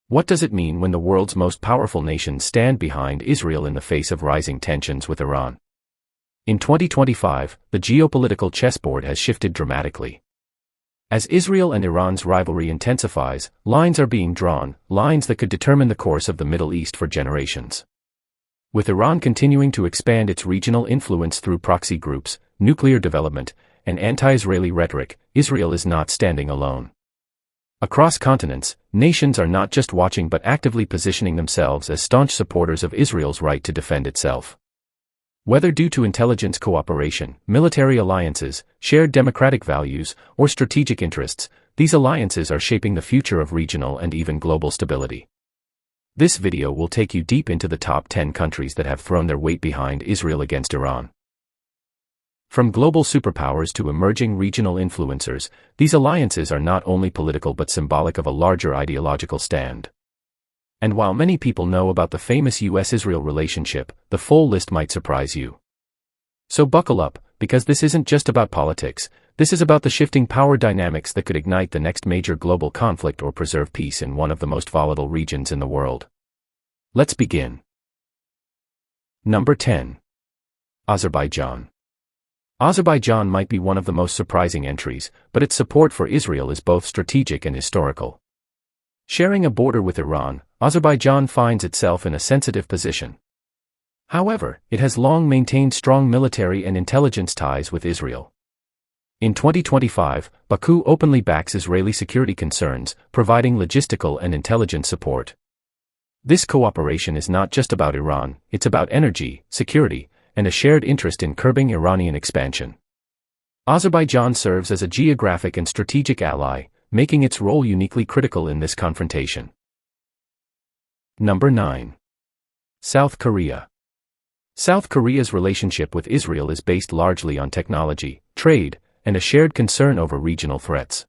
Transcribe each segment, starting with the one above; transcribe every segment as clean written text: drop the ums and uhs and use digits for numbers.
What does it mean when the world's most powerful nations stand behind Israel in the face of rising tensions with Iran? In 2025, the geopolitical chessboard has shifted dramatically. As Israel and Iran's rivalry intensifies, lines are being drawn, lines that could determine the course of the Middle East for generations. With Iran continuing to expand its regional influence through proxy groups, nuclear development, and anti-Israeli rhetoric, Israel is not standing alone. Across continents, nations are not just watching but actively positioning themselves as staunch supporters of Israel's right to defend itself. Whether due to intelligence cooperation, military alliances, shared democratic values, or strategic interests, these alliances are shaping the future of regional and even global stability. This video will take you deep into the top 10 countries that have thrown their weight behind Israel against Iran. From global superpowers to emerging regional influencers, these alliances are not only political but symbolic of a larger ideological stand. And while many people know about the famous US-Israel relationship, the full list might surprise you. So buckle up, because this isn't just about politics, this is about the shifting power dynamics that could ignite the next major global conflict or preserve peace in one of the most volatile regions in the world. Let's begin. Number 10. Azerbaijan. Azerbaijan might be one of the most surprising entries, but its support for Israel is both strategic and historical. Sharing a border with Iran, Azerbaijan finds itself in a sensitive position. However, it has long maintained strong military and intelligence ties with Israel. In 2025, Baku openly backs Israeli security concerns, providing logistical and intelligence support. This cooperation is not just about Iran, it's about energy, security, and a shared interest in curbing Iranian expansion. Azerbaijan serves as a geographic and strategic ally, making its role uniquely critical in this confrontation. Number 9. South Korea. South Korea's relationship with Israel is based largely on technology, trade, and a shared concern over regional threats.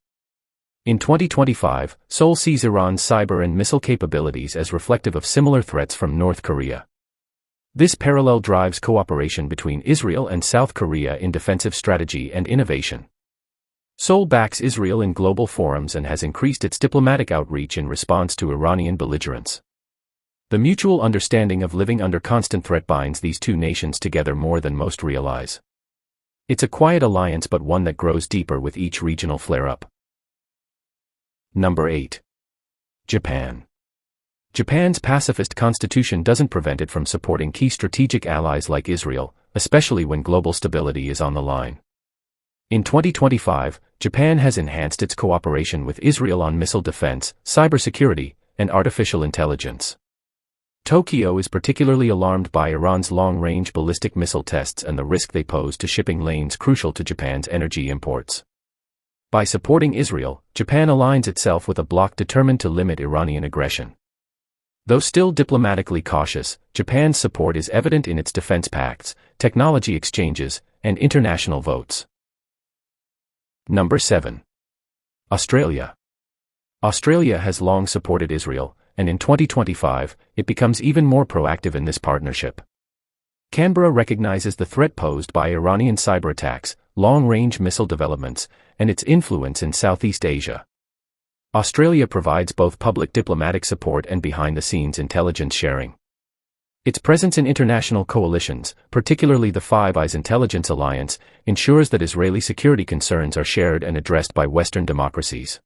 In 2025, Seoul sees Iran's cyber and missile capabilities as reflective of similar threats from North Korea. This parallel drives cooperation between Israel and South Korea in defensive strategy and innovation. Seoul backs Israel in global forums and has increased its diplomatic outreach in response to Iranian belligerence. The mutual understanding of living under constant threat binds these two nations together more than most realize. It's a quiet alliance but one that grows deeper with each regional flare-up. Number 8. Japan. Japan's pacifist constitution doesn't prevent it from supporting key strategic allies like Israel, especially when global stability is on the line. In 2025, Japan has enhanced its cooperation with Israel on missile defense, cybersecurity, and artificial intelligence. Tokyo is particularly alarmed by Iran's long-range ballistic missile tests and the risk they pose to shipping lanes crucial to Japan's energy imports. By supporting Israel, Japan aligns itself with a bloc determined to limit Iranian aggression. Though still diplomatically cautious, Japan's support is evident in its defense pacts, technology exchanges, and international votes. Number 7. Australia. Australia has long supported Israel, and in 2025, it becomes even more proactive in this partnership. Canberra recognizes the threat posed by Iranian cyber attacks, long-range missile developments, and its influence in Southeast Asia. Australia provides both public diplomatic support and behind-the-scenes intelligence sharing. Its presence in international coalitions, particularly the Five Eyes Intelligence Alliance, ensures that Israeli security concerns are shared and addressed by Western democracies.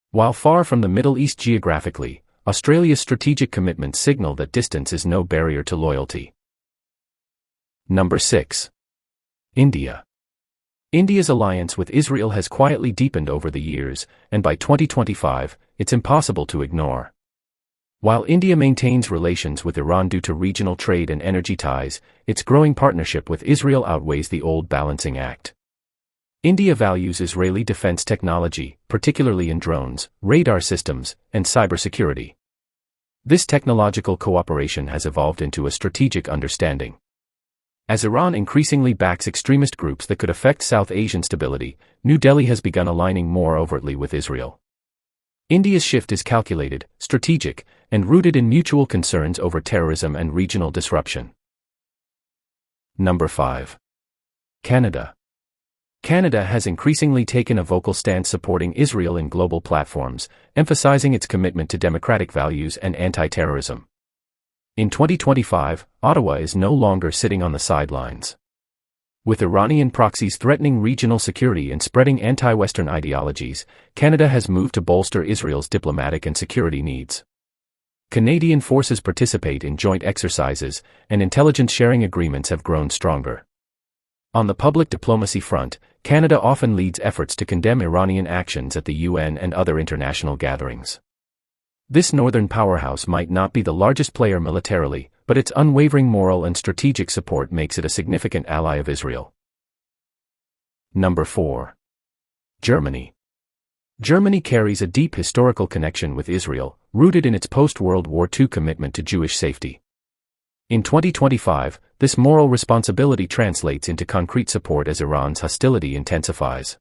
While far from the Middle East geographically, Australia's strategic commitments signal that distance is no barrier to loyalty. Number 6. India. India's alliance with Israel has quietly deepened over the years, and by 2025, it's impossible to ignore. While India maintains relations with Iran due to regional trade and energy ties, its growing partnership with Israel outweighs the old balancing act. India values Israeli defense technology, particularly in drones, radar systems, and cybersecurity. This technological cooperation has evolved into a strategic understanding. As Iran increasingly backs extremist groups that could affect South Asian stability, New Delhi has begun aligning more overtly with Israel. India's shift is calculated, strategic, and rooted in mutual concerns over terrorism and regional disruption. Number 5. Canada. Canada has increasingly taken a vocal stance supporting Israel in global platforms, emphasizing its commitment to democratic values and anti-terrorism. In 2025, Ottawa is no longer sitting on the sidelines. With Iranian proxies threatening regional security and spreading anti-Western ideologies, Canada has moved to bolster Israel's diplomatic and security needs. Canadian forces participate in joint exercises, and intelligence sharing agreements have grown stronger. On the public diplomacy front, Canada often leads efforts to condemn Iranian actions at the UN and other international gatherings. This northern powerhouse might not be the largest player militarily, but its unwavering moral and strategic support makes it a significant ally of Israel. Number 4. Germany. Germany carries a deep historical connection with Israel, rooted in its post-World War II commitment to Jewish safety. In 2025, this moral responsibility translates into concrete support as Iran's hostility intensifies.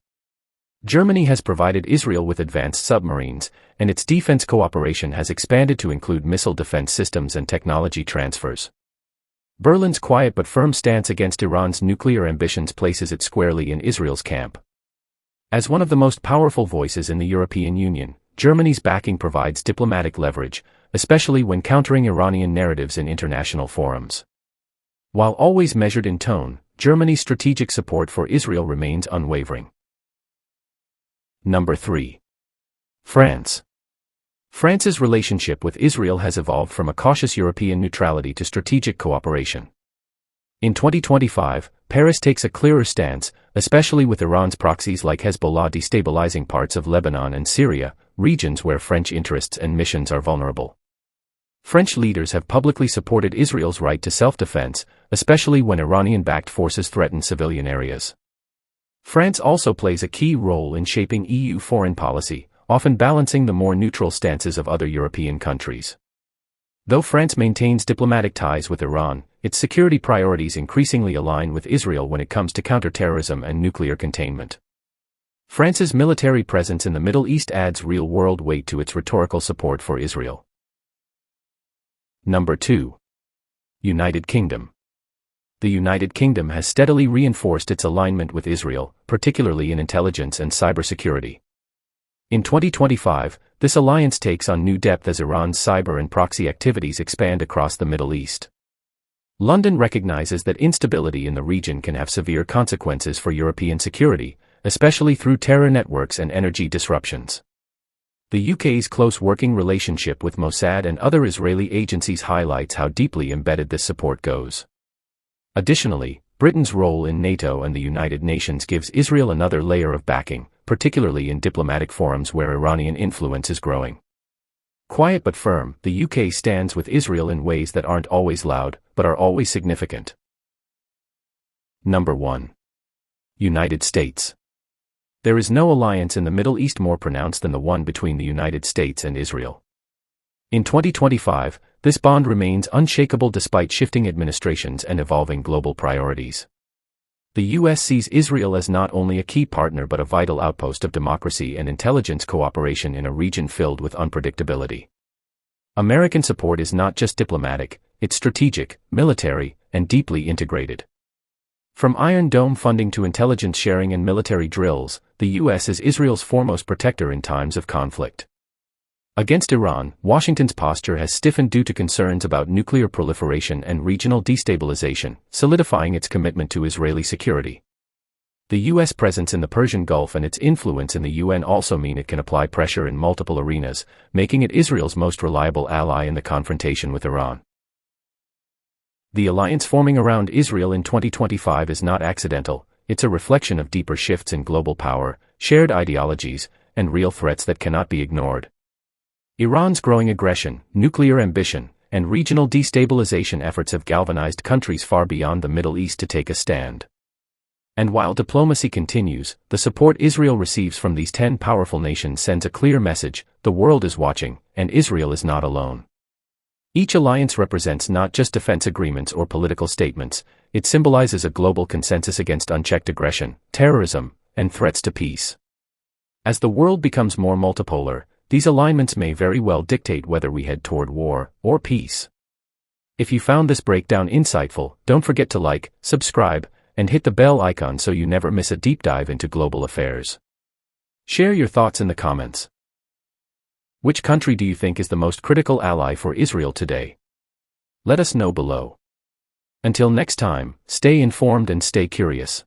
Germany has provided Israel with advanced submarines, and its defense cooperation has expanded to include missile defense systems and technology transfers. Berlin's quiet but firm stance against Iran's nuclear ambitions places it squarely in Israel's camp. As one of the most powerful voices in the European Union, Germany's backing provides diplomatic leverage, especially when countering Iranian narratives in international forums. While always measured in tone, Germany's strategic support for Israel remains unwavering. Number 3. France. France's relationship with Israel has evolved from a cautious European neutrality to strategic cooperation. In 2025, Paris takes a clearer stance, especially with Iran's proxies like Hezbollah destabilizing parts of Lebanon and Syria, regions where French interests and missions are vulnerable. French leaders have publicly supported Israel's right to self-defense, especially when Iranian-backed forces threaten civilian areas. France also plays a key role in shaping EU foreign policy, often balancing the more neutral stances of other European countries. Though France maintains diplomatic ties with Iran, its security priorities increasingly align with Israel when it comes to counterterrorism and nuclear containment. France's military presence in the Middle East adds real-world weight to its rhetorical support for Israel. Number 2. United Kingdom. The United Kingdom has steadily reinforced its alignment with Israel, particularly in intelligence and cybersecurity. In 2025, this alliance takes on new depth as Iran's cyber and proxy activities expand across the Middle East. London recognizes that instability in the region can have severe consequences for European security, especially through terror networks and energy disruptions. The UK's close working relationship with Mossad and other Israeli agencies highlights how deeply embedded this support goes. Additionally, Britain's role in NATO and the United Nations gives Israel another layer of backing, particularly in diplomatic forums where Iranian influence is growing. Quiet but firm, the UK stands with Israel in ways that aren't always loud, but are always significant. Number 1. United States. There is no alliance in the Middle East more pronounced than the one between the United States and Israel. In 2025, this bond remains unshakable despite shifting administrations and evolving global priorities. The U.S. sees Israel as not only a key partner but a vital outpost of democracy and intelligence cooperation in a region filled with unpredictability. American support is not just diplomatic, it's strategic, military, and deeply integrated. From Iron Dome funding to intelligence sharing and military drills, the U.S. is Israel's foremost protector in times of conflict. Against Iran, Washington's posture has stiffened due to concerns about nuclear proliferation and regional destabilization, solidifying its commitment to Israeli security. The U.S. presence in the Persian Gulf and its influence in the UN also mean it can apply pressure in multiple arenas, making it Israel's most reliable ally in the confrontation with Iran. The alliance forming around Israel in 2025 is not accidental, it's a reflection of deeper shifts in global power, shared ideologies, and real threats that cannot be ignored. Iran's growing aggression, nuclear ambition, and regional destabilization efforts have galvanized countries far beyond the Middle East to take a stand. And while diplomacy continues, the support Israel receives from these 10 powerful nations sends a clear message: the world is watching, and Israel is not alone. Each alliance represents not just defense agreements or political statements, it symbolizes a global consensus against unchecked aggression, terrorism, and threats to peace. As the world becomes more multipolar, these alignments may very well dictate whether we head toward war or peace. If you found this breakdown insightful, don't forget to like, subscribe, and hit the bell icon so you never miss a deep dive into global affairs. Share your thoughts in the comments. Which country do you think is the most critical ally for Israel today? Let us know below. Until next time, stay informed and stay curious.